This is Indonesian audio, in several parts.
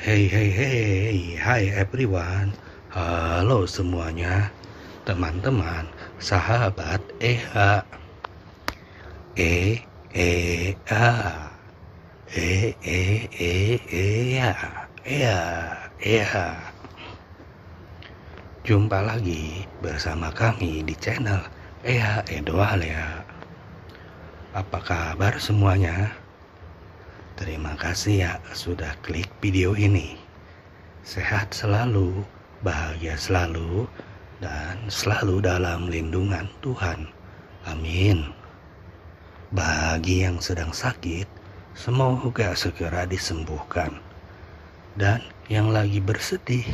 Hey, hey, hey, hi everyone. Halo semuanya, teman-teman, sahabat EHA. E, E, A. E, E, E, E, A. EHA, EHA. Jumpa lagi bersama kami di channel EHA Edo Alea. Apa kabar semuanya? Terima kasih ya sudah klik video ini. Sehat selalu, bahagia selalu, dan selalu dalam lindungan Tuhan. Amin. Bagi yang sedang sakit, semoga segera disembuhkan. Dan yang lagi bersedih,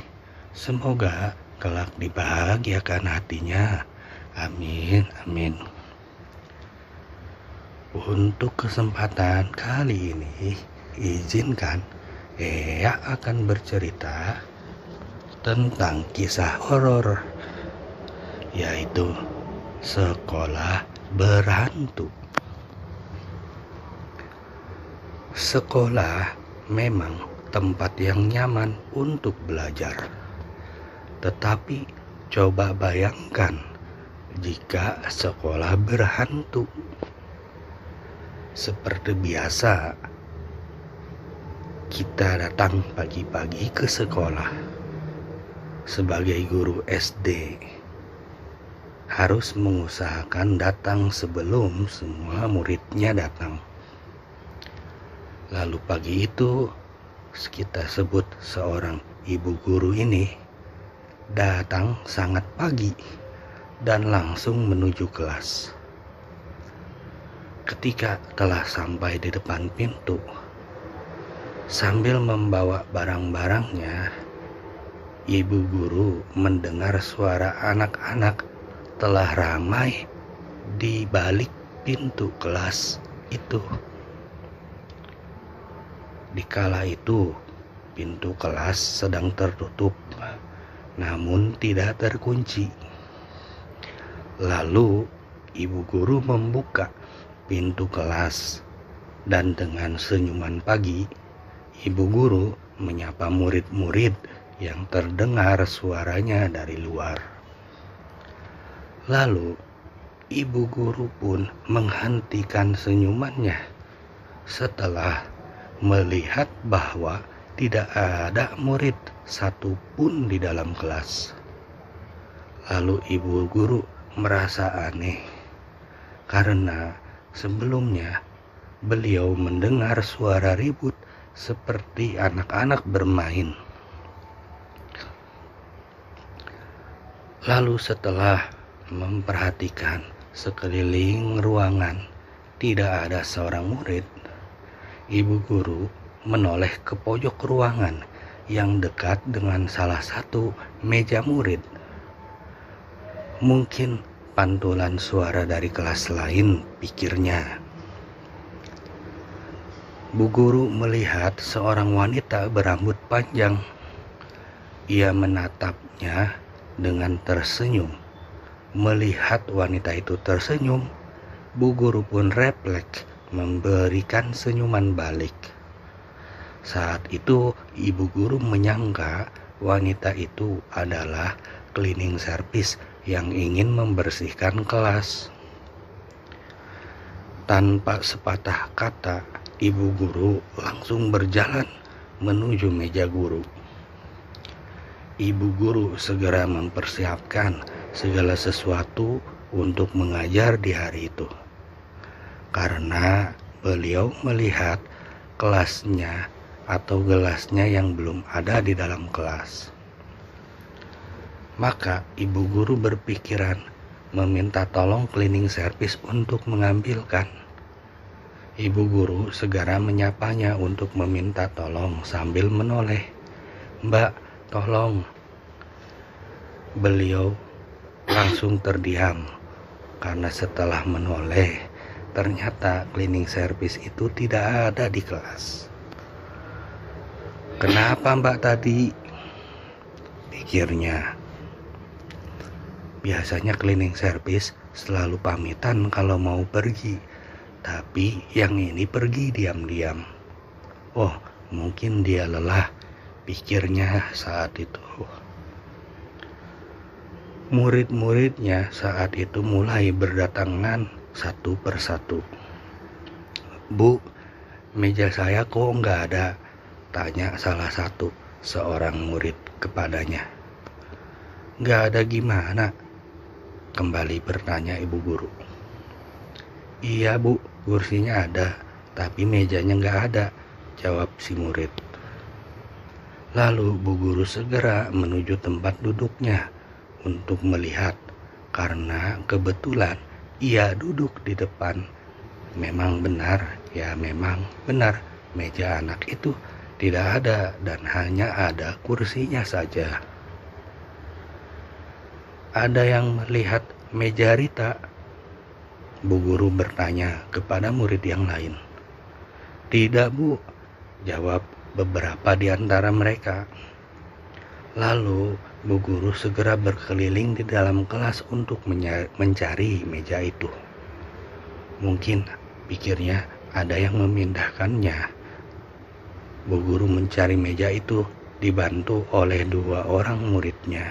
semoga kelak dibahagiakan hatinya. Amin, amin. Untuk kesempatan kali ini, izinkan Ea akan bercerita tentang kisah horor, yaitu Sekolah Berhantu. Sekolah memang tempat yang nyaman untuk belajar. Tetapi coba bayangkan jika sekolah berhantu. Seperti biasa, kita datang pagi-pagi ke sekolah. Sebagai guru SD, harus mengusahakan datang sebelum semua muridnya datang. Lalu pagi itu, kita sebut seorang ibu guru ini datang sangat pagi dan langsung menuju kelas. Ketika telah sampai di depan pintu, sambil membawa barang-barangnya, ibu guru mendengar suara anak-anak telah ramai di balik pintu kelas itu. Dikala itu, pintu kelas sedang tertutup, namun tidak terkunci. Lalu, ibu guru membuka pintu kelas, dan dengan senyuman pagi, ibu guru menyapa murid-murid yang terdengar suaranya dari luar. Lalu, ibu guru pun menghentikan senyumannya setelah melihat bahwa tidak ada murid satupun di dalam kelas. Lalu ibu guru merasa aneh karena sebelumnya beliau mendengar suara ribut seperti anak-anak bermain. Lalu setelah memperhatikan sekeliling ruangan tidak ada seorang murid, ibu guru menoleh ke pojok ruangan yang dekat dengan salah satu meja murid. Mungkin pantulan suara dari kelas lain, pikirnya. Bu guru melihat seorang wanita berambut panjang. Ia menatapnya dengan tersenyum. Melihat wanita itu tersenyum, bu guru pun refleks memberikan senyuman balik. Saat itu ibu guru menyangka wanita itu adalah cleaning service yang ingin membersihkan kelas. Tanpa sepatah kata, ibu guru langsung berjalan menuju meja guru. Ibu guru segera mempersiapkan segala sesuatu untuk mengajar di hari itu, karena beliau melihat kelasnya atau gelasnya yang belum ada di dalam kelas. Maka ibu guru berpikiran meminta tolong cleaning service untuk mengambilkan. Ibu guru segera menyapanya untuk meminta tolong sambil menoleh. "Mbak, tolong." Beliau langsung terdiam karena setelah menoleh, ternyata cleaning service itu tidak ada di kelas. "Kenapa Mbak tadi?" pikirnya. Biasanya cleaning service selalu pamitan kalau mau pergi, tapi yang ini pergi diam-diam. Oh, mungkin dia lelah, pikirnya saat itu. Murid-muridnya saat itu mulai berdatangan satu persatu. "Bu, meja saya kok nggak ada?" tanya salah satu seorang murid kepadanya. "Nggak ada gimana?" kembali bertanya ibu guru. "Iya bu, kursinya ada, tapi mejanya nggak ada," jawab si murid. Lalu bu guru segera menuju tempat duduknya untuk melihat, karena kebetulan ia duduk di depan. Memang benar, meja anak itu tidak ada dan hanya ada kursinya saja. "Ada yang melihat meja Rita?" bu guru bertanya kepada murid yang lain. "Tidak bu," jawab beberapa di antara mereka. Lalu bu guru segera berkeliling di dalam kelas untuk mencari meja itu. Mungkin pikirnya ada yang memindahkannya. Bu guru mencari meja itu dibantu oleh 2 orang muridnya.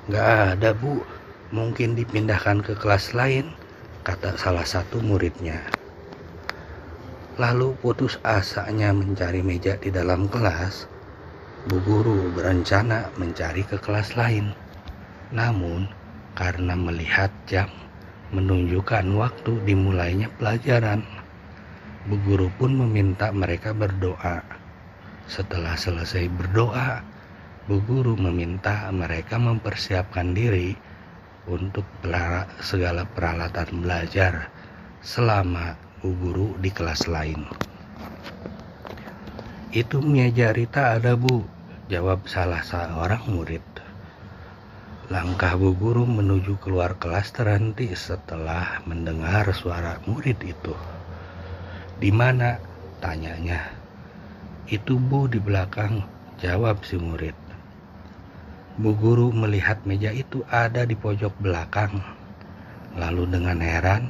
"Nggak ada bu, mungkin dipindahkan ke kelas lain," kata salah satu muridnya. Lalu putus asanya mencari meja di dalam kelas, bu guru berencana mencari ke kelas lain. Namun karena melihat jam menunjukkan waktu dimulainya pelajaran, bu guru pun meminta mereka berdoa. Setelah selesai berdoa, bu guru meminta mereka mempersiapkan diri untuk segala peralatan belajar selama bu guru di kelas lain. "Itu meja Rita ada bu," jawab salah seorang murid. Langkah bu guru menuju keluar kelas terhenti setelah mendengar suara murid itu. "Di mana?" tanyanya. "Itu bu, di belakang," jawab si murid. Bu guru melihat meja itu ada di pojok belakang. Lalu dengan heran,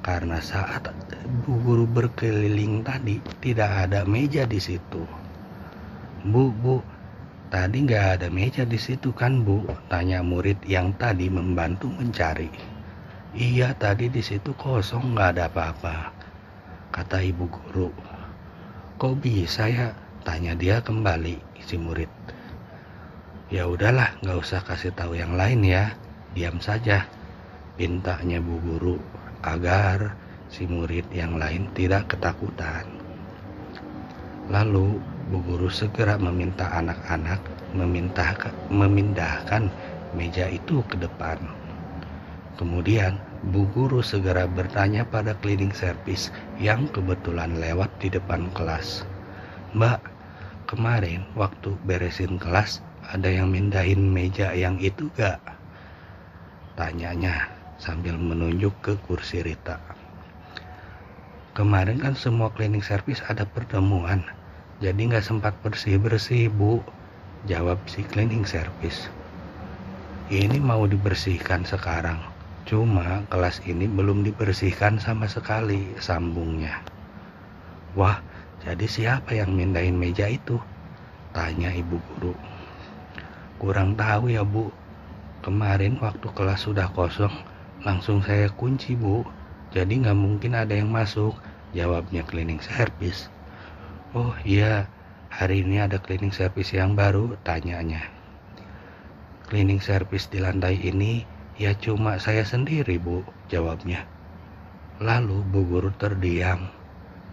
karena saat bu guru berkeliling tadi tidak ada meja di situ. Bu, tadi nggak ada meja di situ kan bu?" tanya murid yang tadi membantu mencari. "Iya, tadi di situ kosong, nggak ada apa-apa," kata ibu guru. "Kok bisa ya?" tanya dia kembali si murid. "Ya udahlah, nggak usah kasih tahu yang lain ya, diam saja," pintanya bu guru agar si murid yang lain tidak ketakutan. Lalu bu guru segera meminta anak-anak memindahkan meja itu ke depan. Kemudian bu guru segera bertanya pada cleaning service yang kebetulan lewat di depan kelas. "Mbak, kemarin waktu beresin kelas ada yang mindahin meja yang itu gak?" tanyanya sambil menunjuk ke kursi Rita. "Kemarin kan semua cleaning service ada pertemuan, jadi gak sempat bersih-bersih bu," jawab si cleaning service. "Ini mau dibersihkan sekarang, cuma kelas ini belum dibersihkan sama sekali," sambungnya. "Wah, jadi siapa yang mindahin meja itu?" tanya ibu guru. "Kurang tahu ya bu, kemarin waktu kelas sudah kosong langsung saya kunci bu, jadi nggak mungkin ada yang masuk," jawabnya cleaning service. "Oh iya, hari ini ada cleaning service yang baru?" tanyanya. "Cleaning service di lantai ini ya cuma saya sendiri bu," jawabnya. Lalu bu guru terdiam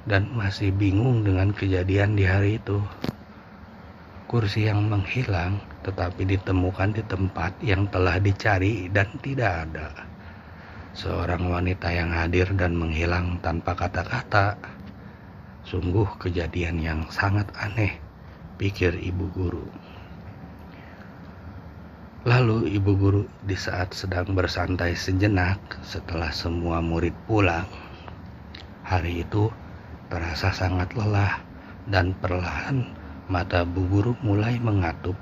dan masih bingung dengan kejadian di hari itu. Kursi yang menghilang tetapi ditemukan di tempat yang telah dicari dan tidak ada. Seorang wanita yang hadir dan menghilang tanpa kata-kata. Sungguh kejadian yang sangat aneh, pikir ibu guru. Lalu ibu guru di saat sedang bersantai sejenak setelah semua murid pulang. Hari itu terasa sangat lelah dan perlahan mata bu guru mulai mengatup.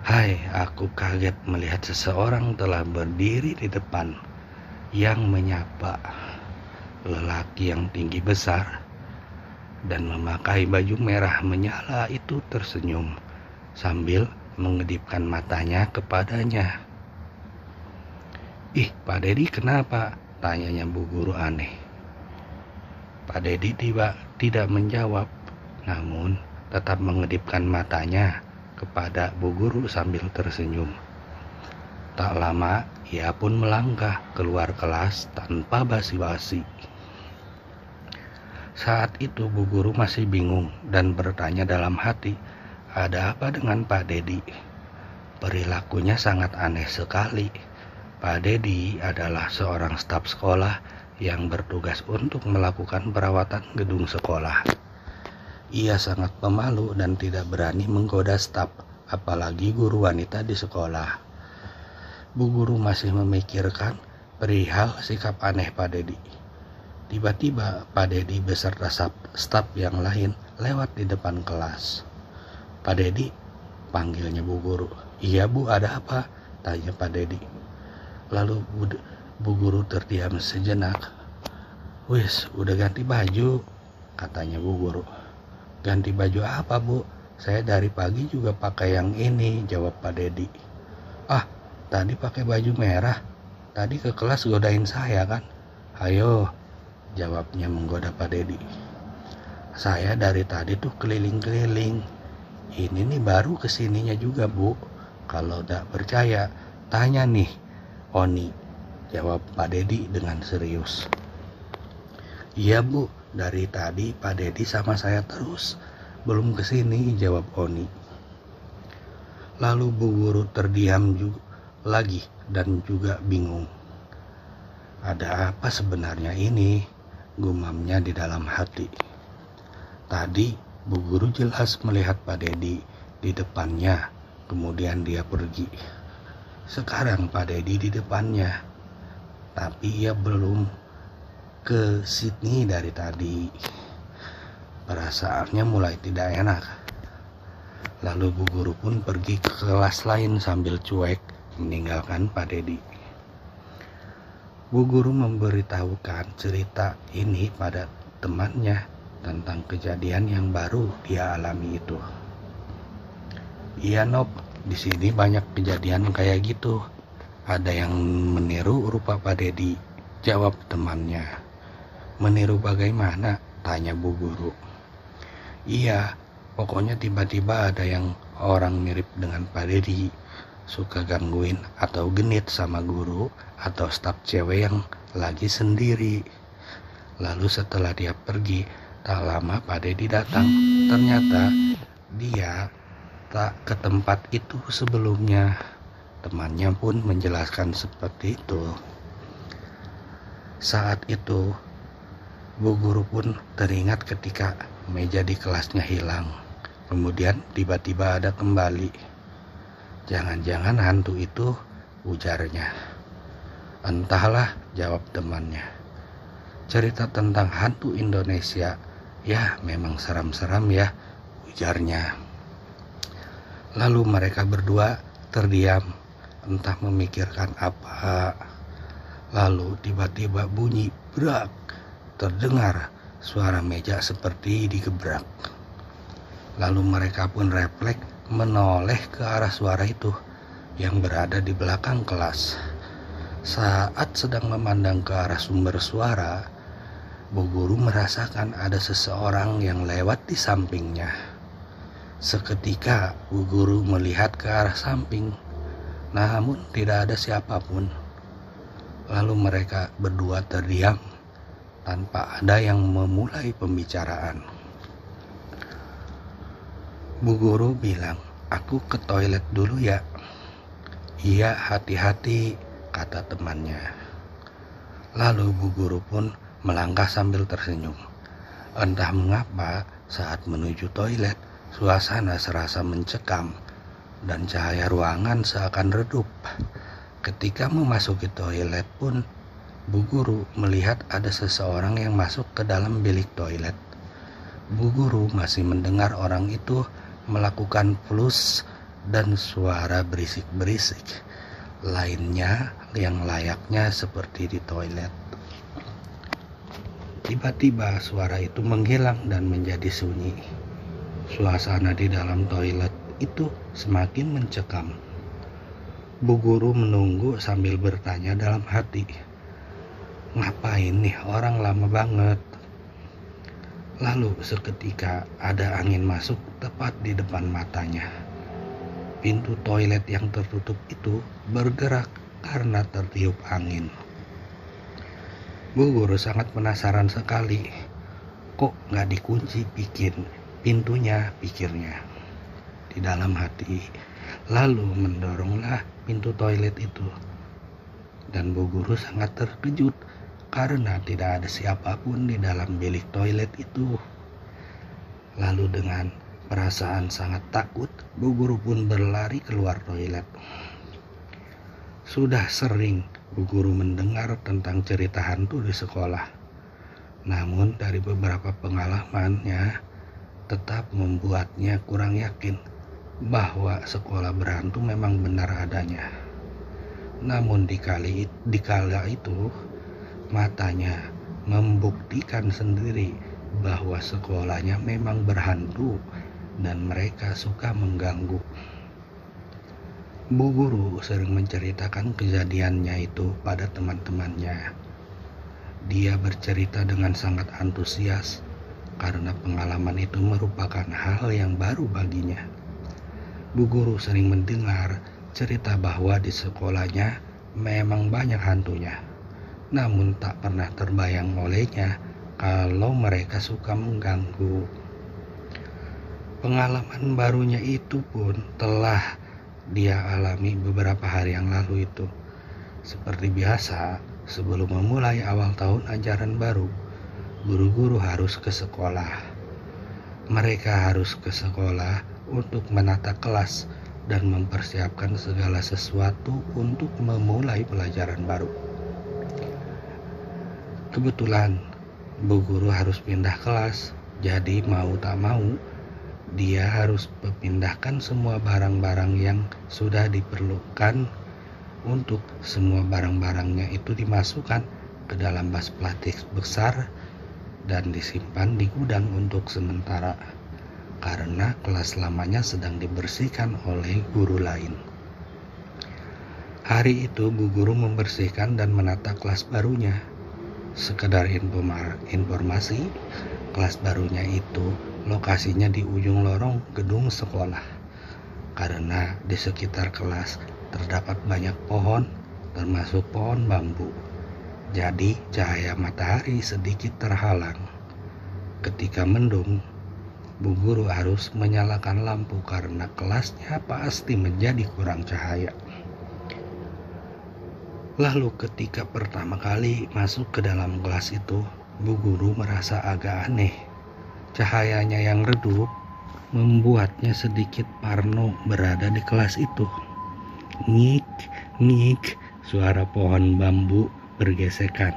Hai, aku kaget melihat seseorang telah berdiri di depan yang menyapa. Lelaki yang tinggi besar, dan memakai baju merah menyala itu tersenyum sambil mengedipkan matanya kepadanya. "Ih, Pak Dedi kenapa?" tanyanya Bu Guru aneh. Pak Dedi tidak menjawab, namun tetap mengedipkan matanya kepada Bu Guru sambil tersenyum. Tak lama, ia pun melangkah keluar kelas tanpa basa-basi. Saat itu Bu Guru masih bingung dan bertanya dalam hati, ada apa dengan Pak Dedi? Perilakunya sangat aneh sekali. Pak Dedi adalah seorang staf sekolah yang bertugas untuk melakukan perawatan gedung sekolah. Ia sangat pemalu dan tidak berani menggoda staf, apalagi guru wanita di sekolah. Bu Guru masih memikirkan perihal sikap aneh Pak Dedi. Tiba-tiba Pak Dedi beserta staf yang lain lewat di depan kelas. "Pak Dedi," panggilnya Bu Guru. "Iya Bu, ada apa?" tanya Pak Dedi. Lalu Bu Guru terdiam sejenak. "Wis, udah ganti baju," katanya Bu Guru. "Ganti baju apa Bu? Saya dari pagi juga pakai yang ini," jawab Pak Dedi. "Ah, tadi pakai baju merah. Tadi ke kelas godain saya kan?" "Ayo," jawabnya menggoda Pak Dedi. "Saya dari tadi tuh keliling-keliling. Ini nih baru kesininya juga Bu. Kalau gak percaya, tanya nih Oni," jawab Pak Dedi dengan serius. "Iya Bu, dari tadi Pak Dedi sama saya terus. Belum kesini," jawab Oni. Lalu Bu Guru terdiam lagi dan juga bingung. Ada apa sebenarnya ini? Gumamnya di dalam hati. Tadi Bu Guru jelas melihat Pak Dedi di depannya, kemudian dia pergi. Sekarang Pak Dedi di depannya, tapi ia belum ke sini dari tadi. Perasaannya mulai tidak enak. Lalu Bu Guru pun pergi ke kelas lain sambil cuek meninggalkan Pak Dedi. Bu Guru memberitahukan cerita ini pada temannya tentang kejadian yang baru dia alami itu. "Iya Nob, di sini banyak kejadian kayak gitu. Ada yang meniru rupa Pak Dedi," jawab temannya. "Meniru bagaimana?" tanya Bu Guru. "Iya, pokoknya tiba-tiba ada yang orang mirip dengan Pak Dedi, suka gangguin atau genit sama guru atau staf cewek yang lagi sendiri. Lalu setelah dia pergi, tak lama Pak Dedi datang. Ternyata dia tak ke tempat itu sebelumnya." Temannya pun menjelaskan seperti itu. Saat itu Bu Guru pun teringat ketika meja di kelasnya hilang. Kemudian tiba-tiba ada kembali. "Jangan-jangan hantu itu," ujarnya. "Entahlah," jawab temannya. "Cerita tentang hantu Indonesia ya memang seram-seram ya," ujarnya. Lalu mereka berdua terdiam, entah memikirkan apa. Lalu tiba-tiba bunyi brak, terdengar suara meja seperti digebrak. Lalu mereka pun refleks menoleh ke arah suara itu yang berada di belakang kelas. Saat sedang memandang ke arah sumber suara, Bu Guru merasakan ada seseorang yang lewat di sampingnya. Seketika Bu Guru melihat ke arah samping, namun tidak ada siapapun. Lalu mereka berdua terdiam tanpa ada yang memulai pembicaraan. Bu Guru bilang, "Aku ke toilet dulu ya." "Iya, hati-hati," kata temannya. Lalu Bu Guru pun melangkah sambil tersenyum. Entah mengapa saat menuju toilet, suasana serasa mencekam dan cahaya ruangan seakan redup. Ketika memasuki toilet pun, Bu Guru melihat ada seseorang yang masuk ke dalam bilik toilet. Bu Guru masih mendengar orang itu melakukan flus dan suara berisik-berisik lainnya yang layaknya seperti di toilet. Tiba-tiba suara itu menghilang dan menjadi sunyi. Suasana di dalam toilet itu semakin mencekam. Bu Guru menunggu sambil bertanya dalam hati, ngapain nih orang lama banget? Lalu seketika ada angin masuk tepat di depan matanya. Pintu toilet yang tertutup itu bergerak karena tertiup angin. Bu Guru sangat penasaran sekali. Kok nggak dikunci pintunya, pikirnya di dalam hati. Lalu mendoronglah pintu toilet itu. Dan Bu Guru sangat terkejut karena tidak ada siapapun di dalam bilik toilet itu. Lalu dengan perasaan sangat takut, Bu Guru pun berlari keluar toilet. Sudah sering Bu Guru mendengar tentang cerita hantu di sekolah. Namun dari beberapa pengalamannya tetap membuatnya kurang yakin bahwa sekolah berhantu memang benar adanya. Namun di kala itu matanya membuktikan sendiri bahwa sekolahnya memang berhantu dan mereka suka mengganggu. Bu Guru sering menceritakan kejadiannya itu pada teman-temannya. Dia bercerita dengan sangat antusias karena pengalaman itu merupakan hal yang baru baginya. Bu Guru sering mendengar cerita bahwa di sekolahnya memang banyak hantunya. Namun tak pernah terbayang olehnya kalau mereka suka mengganggu. Pengalaman barunya itu pun telah dia alami beberapa hari yang lalu itu. Seperti biasa, sebelum memulai awal tahun ajaran baru, guru-guru harus ke sekolah. Mereka harus ke sekolah untuk menata kelas dan mempersiapkan segala sesuatu untuk memulai pelajaran baru. Kebetulan Bu Guru harus pindah kelas, jadi mau tak mau dia harus memindahkan semua barang-barang yang sudah diperlukan. Untuk semua barang-barangnya itu dimasukkan ke dalam vas plastik besar dan disimpan di gudang untuk sementara, karena kelas lamanya sedang dibersihkan oleh guru lain. Hari itu Bu Guru membersihkan dan menata kelas barunya. Sekedar informasi, kelas barunya itu lokasinya di ujung lorong gedung sekolah. Karena di sekitar kelas terdapat banyak pohon, termasuk pohon bambu. Jadi cahaya matahari sedikit terhalang. Ketika mendung, Bu Guru harus menyalakan lampu karena kelasnya pasti menjadi kurang cahaya. Lalu ketika pertama kali masuk ke dalam kelas itu, Bu Guru merasa agak aneh. Cahayanya yang redup membuatnya sedikit parno berada di kelas itu. Ngik, ngik, suara pohon bambu bergesekan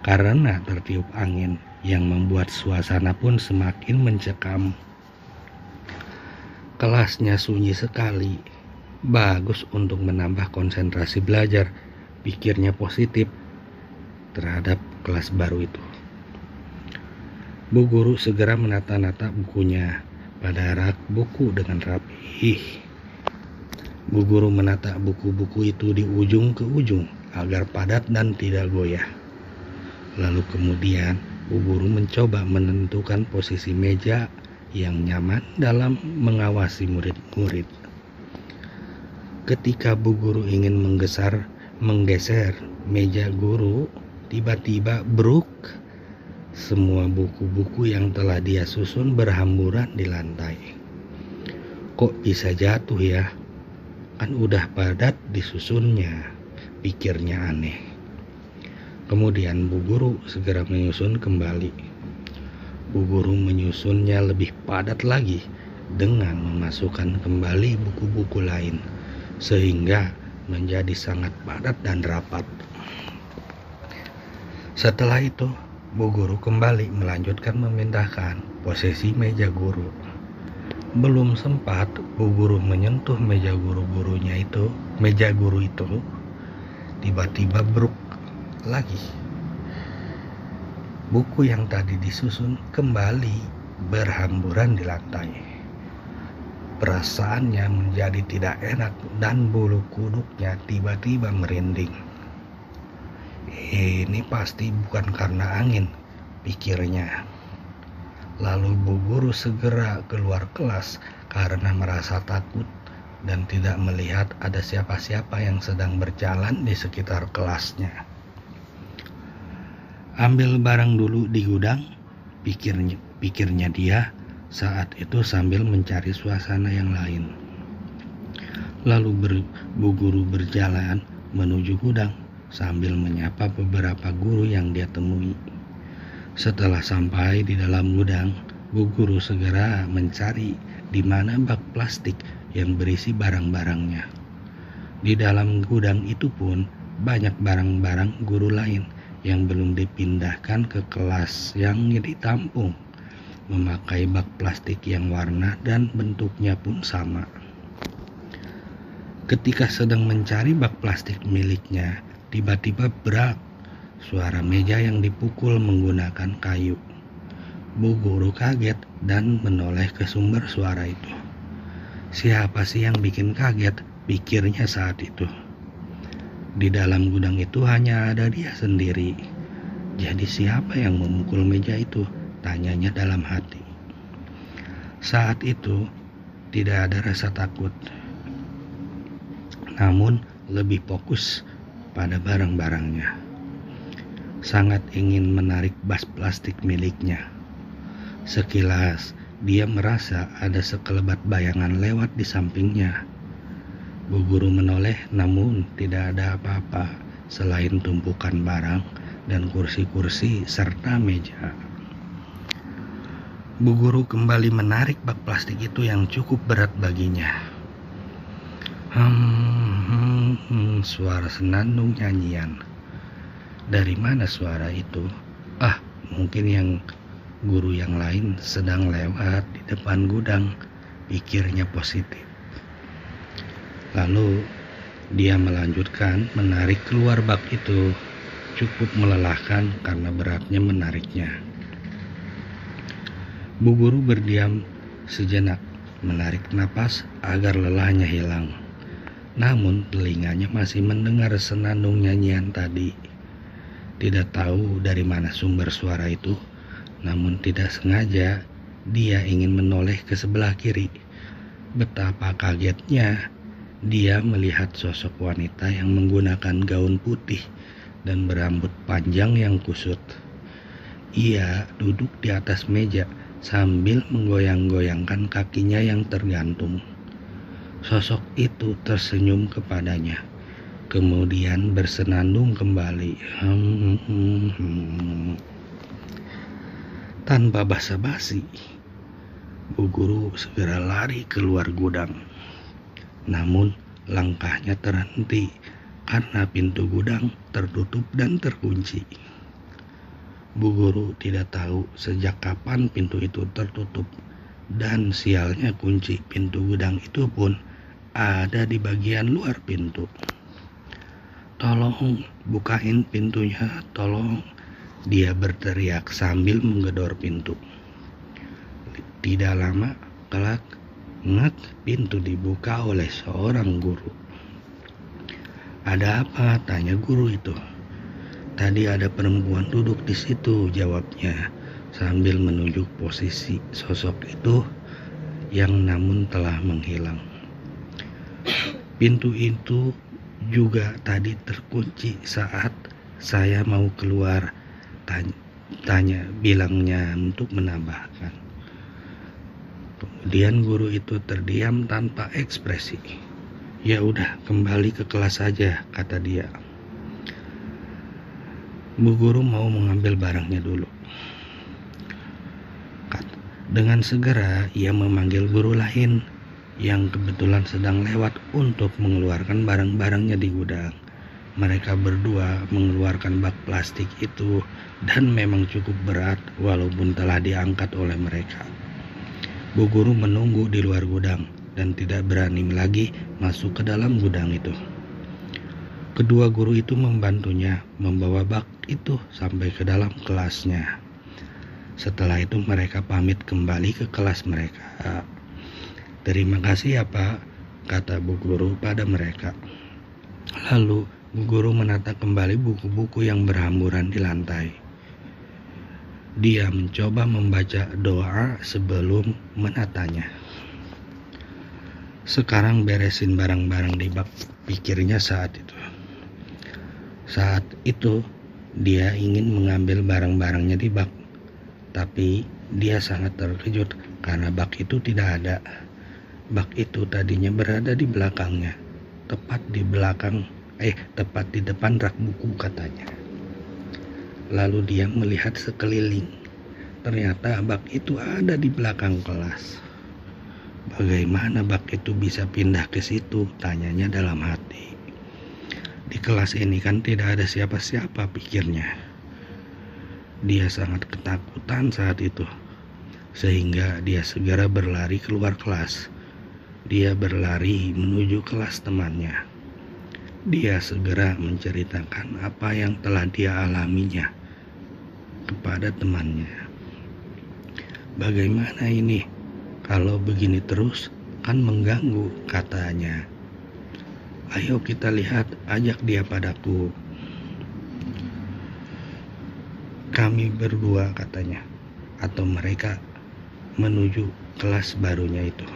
karena tertiup angin yang membuat suasana pun semakin mencekam. Kelasnya sunyi sekali, bagus untuk menambah konsentrasi belajar, pikirnya positif terhadap kelas baru itu. Bu Guru segera menata-nata bukunya pada rak buku dengan rapih. Bu Guru menata buku-buku itu di ujung ke ujung agar padat dan tidak goyah. Lalu kemudian Bu Guru mencoba menentukan posisi meja yang nyaman dalam mengawasi murid-murid. Ketika Bu Guru ingin menggeser meja guru, tiba-tiba bruk, semua buku-buku yang telah dia susun berhamburan di lantai. Kok bisa jatuh ya? Kan udah padat disusunnya, pikirnya aneh. Kemudian Bu Guru segera menyusun kembali. Bu Guru menyusunnya lebih padat lagi dengan memasukkan kembali buku-buku lain, sehingga menjadi sangat padat dan rapat. Setelah itu, Bu Guru kembali melanjutkan memindahkan posisi meja guru. Belum sempat Bu Guru menyentuh meja guru itu, tiba-tiba bruk lagi. Buku yang tadi disusun kembali berhamburan di lantai. Perasaannya menjadi tidak enak dan bulu kuduknya tiba-tiba merinding. Ini pasti bukan karena angin, pikirnya. Lalu Bu Guru segera keluar kelas karena merasa takut dan tidak melihat ada siapa-siapa yang sedang berjalan di sekitar kelasnya. Ambil barang dulu di gudang, pikirnya dia saat itu sambil mencari suasana yang lain. Lalu Bu Guru berjalan menuju gudang sambil menyapa beberapa guru yang dia temui. Setelah sampai di dalam gudang, Bu Guru segera mencari di mana bak plastik yang berisi barang-barangnya. Di dalam gudang itu pun banyak barang-barang guru lain yang belum dipindahkan ke kelas yang ditampung, memakai bak plastik yang warna dan bentuknya pun sama. Ketika sedang mencari bak plastik miliknya, tiba-tiba berak suara meja yang dipukul menggunakan kayu. Bu Guru kaget dan menoleh ke sumber suara itu. Siapa sih yang bikin kaget, pikirnya saat itu. Di dalam gudang itu hanya ada dia sendiri. Jadi siapa yang memukul meja itu? Tanyanya dalam hati. Saat itu tidak ada rasa takut, namun lebih fokus pada barang-barangnya. Sangat ingin menarik bak plastik miliknya. Sekilas dia merasa ada sekelebat bayangan lewat di sampingnya. Bu Guru menoleh namun tidak ada apa-apa selain tumpukan barang dan kursi-kursi serta meja. Bu Guru kembali menarik bak plastik itu yang cukup berat baginya. Suara senandung nyanyian. Dari mana suara itu? Mungkin yang guru yang lain sedang lewat di depan gudang, pikirnya positif. Lalu dia melanjutkan menarik keluar bak itu. Cukup melelahkan karena beratnya menariknya. Bu Guru berdiam sejenak, menarik napas agar lelahnya hilang. Namun telinganya masih mendengar senandung nyanyian tadi. Tidak tahu dari mana sumber suara itu, namun tidak sengaja dia ingin menoleh ke sebelah kiri. Betapa kagetnya dia melihat sosok wanita yang menggunakan gaun putih dan berambut panjang yang kusut. Ia duduk di atas meja sambil menggoyang-goyangkan kakinya yang tergantung. Sosok itu tersenyum kepadanya, kemudian bersenandung kembali. Tanpa basa-basi, Bu Guru segera lari keluar gudang. Namun langkahnya terhenti karena pintu gudang tertutup dan terkunci. Bu Guru tidak tahu sejak kapan pintu itu tertutup, dan sialnya kunci pintu gudang itu pun ada di bagian luar pintu. "Tolong bukain pintunya, tolong," dia berteriak sambil menggedor pintu. Tidak lama, kelak, pintu dibuka oleh seorang guru. "Ada apa?" tanya guru itu. "Tadi ada perempuan duduk di situ," jawabnya sambil menunjuk posisi sosok itu yang namun telah menghilang. "Pintu itu juga tadi terkunci saat saya mau keluar," bilangnya untuk menambahkan. Kemudian guru itu terdiam tanpa ekspresi. "Ya udah, kembali ke kelas saja," kata dia. Bu Guru mau mengambil barangnya dulu. Dengan segera ia memanggil guru lain yang kebetulan sedang lewat untuk mengeluarkan barang-barangnya di gudang. Mereka berdua mengeluarkan bak plastik itu dan memang cukup berat walaupun telah diangkat oleh mereka. Bu Guru menunggu di luar gudang dan tidak berani lagi masuk ke dalam gudang itu. Kedua guru itu membantunya membawa bak itu sampai ke dalam kelasnya. Setelah itu mereka pamit kembali ke kelas mereka. "Terima kasih ya Pak," kata bu guru pada mereka. Lalu bu guru menata kembali buku-buku yang berhamburan di lantai. Dia mencoba membaca doa sebelum menatanya. "Sekarang beresin barang-barang di bak," pikirnya saat itu. Saat itu dia ingin mengambil barang-barangnya di bak, tapi dia sangat terkejut karena bak itu tidak ada. Bak itu tadinya berada di belakangnya, tepat di depan rak buku katanya. Lalu dia melihat sekeliling. Ternyata bak itu ada di belakang kelas. Bagaimana bak itu bisa pindah ke situ? Tanyanya dalam hati. Di kelas ini kan tidak ada siapa-siapa, pikirnya. Dia sangat ketakutan saat itu, sehingga dia segera berlari keluar kelas. Dia berlari menuju kelas temannya. Dia segera menceritakan apa yang telah dia alaminya kepada temannya. "Bagaimana ini? Kalau begini terus kan mengganggu," katanya. "Ayo kita lihat, ajak dia padaku. Kami berdua," katanya. Atau mereka menuju kelas barunya itu.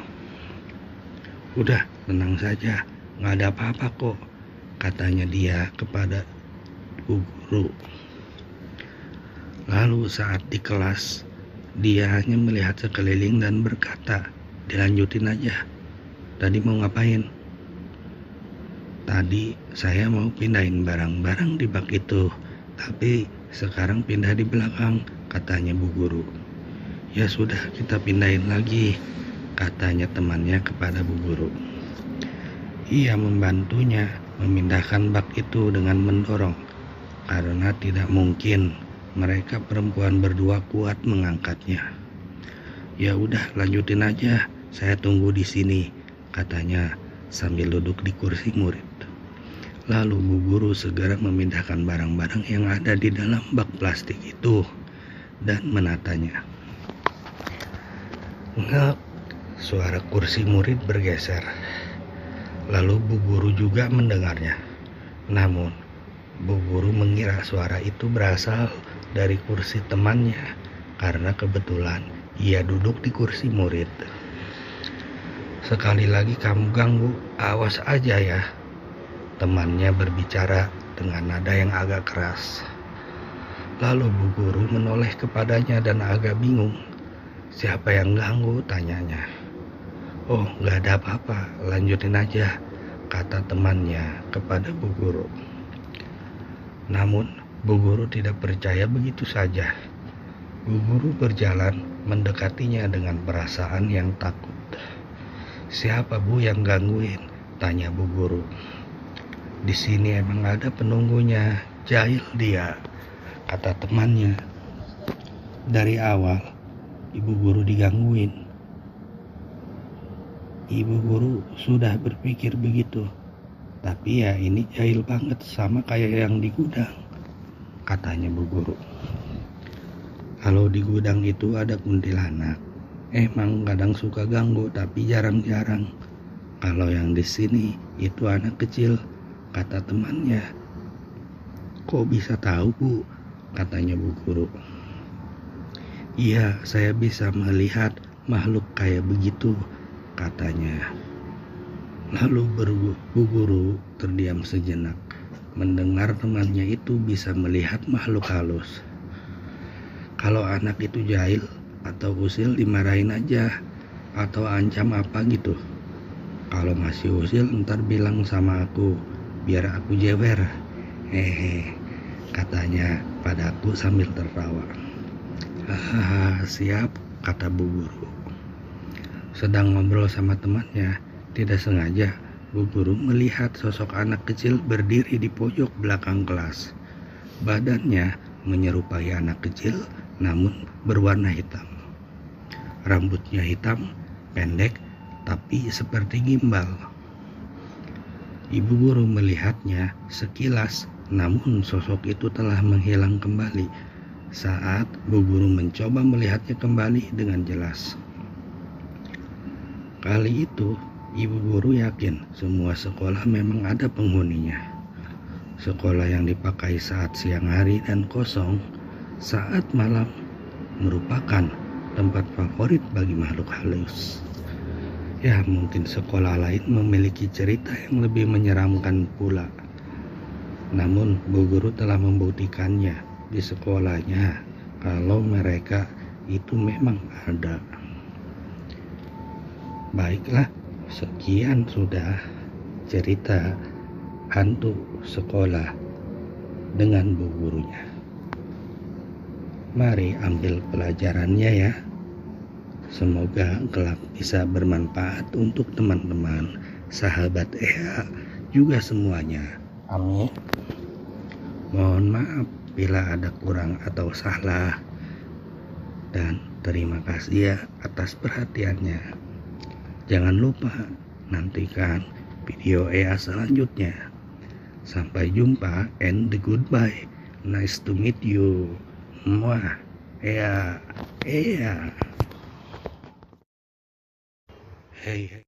"Udah, tenang saja, gak ada apa-apa kok," katanya dia kepada bu guru. Lalu saat di kelas, dia hanya melihat sekeliling dan berkata, "Dilanjutin aja. Tadi mau ngapain?" "Tadi saya mau pindahin barang-barang di bak itu, tapi sekarang pindah di belakang," katanya bu guru. "Ya sudah, kita pindahin lagi," katanya temannya kepada bu guru. Ia membantunya memindahkan bak itu dengan mendorong, karena tidak mungkin mereka perempuan berdua kuat mengangkatnya. "Ya udah, lanjutin aja, saya tunggu di sini," katanya sambil duduk di kursi murid. Lalu bu guru segera memindahkan barang-barang yang ada di dalam bak plastik itu dan menatanya. Ngek, suara kursi murid bergeser. Lalu bu guru juga mendengarnya. Namun bu guru mengira suara itu berasal dari kursi temannya karena kebetulan ia duduk di kursi murid. "Sekali lagi kamu ganggu, awas aja ya," temannya berbicara dengan nada yang agak keras. Lalu bu guru menoleh kepadanya dan agak bingung. "Siapa yang ganggu?" tanyanya. "Oh, gak ada apa-apa, lanjutin aja," kata temannya kepada bu guru. Namun bu guru tidak percaya begitu saja. Bu guru berjalan mendekatinya dengan perasaan yang takut. "Siapa bu yang gangguin?" tanya bu guru. "Di sini emang ada penunggunya, jahil dia," kata temannya. Dari awal ibu guru digangguin. Ibu guru sudah berpikir begitu. "Tapi ya ini jahil banget, sama kayak yang di gudang," katanya bu guru. "Kalau di gudang itu ada kuntilanak. Emang kadang suka ganggu, tapi jarang-jarang. Kalau yang di sini itu anak kecil," kata temannya. "Kok bisa tahu bu?" katanya bu guru. "Iya, saya bisa melihat makhluk kayak begitu," katanya. Lalu bu guru terdiam sejenak, mendengar temannya itu bisa melihat makhluk halus. Kalau anak itu jahil atau usil dimarahin aja, atau ancam apa gitu. Kalau masih usil ntar bilang sama aku, biar aku jewer, hehe, katanya padaku sambil tertawa. "Hahaha, siap," kata bu guru. Sedang ngobrol sama temannya, tidak sengaja bu guru melihat sosok anak kecil berdiri di pojok belakang kelas. Badannya menyerupai anak kecil namun berwarna hitam. Rambutnya hitam, pendek, tapi seperti gimbal. Ibu guru melihatnya sekilas, namun sosok itu telah menghilang kembali saat bu guru mencoba melihatnya kembali dengan jelas. Kali itu, ibu guru yakin semua sekolah memang ada penghuninya. Sekolah yang dipakai saat siang hari dan kosong saat malam merupakan tempat favorit bagi makhluk halus. Ya, mungkin sekolah lain memiliki cerita yang lebih menyeramkan pula. Namun, bu guru telah membuktikannya di sekolahnya kalau mereka itu memang ada. Baiklah, sekian sudah cerita hantu sekolah dengan bu gurunya. Mari ambil pelajarannya ya. Semoga kelak bisa bermanfaat untuk teman-teman, sahabat EA, juga semuanya. Amin. Mohon maaf bila ada kurang atau salah. Dan terima kasih ya atas perhatiannya. Jangan lupa nantikan video EA selanjutnya. Sampai jumpa and goodbye. Nice to meet you. Muah. EA. Hey.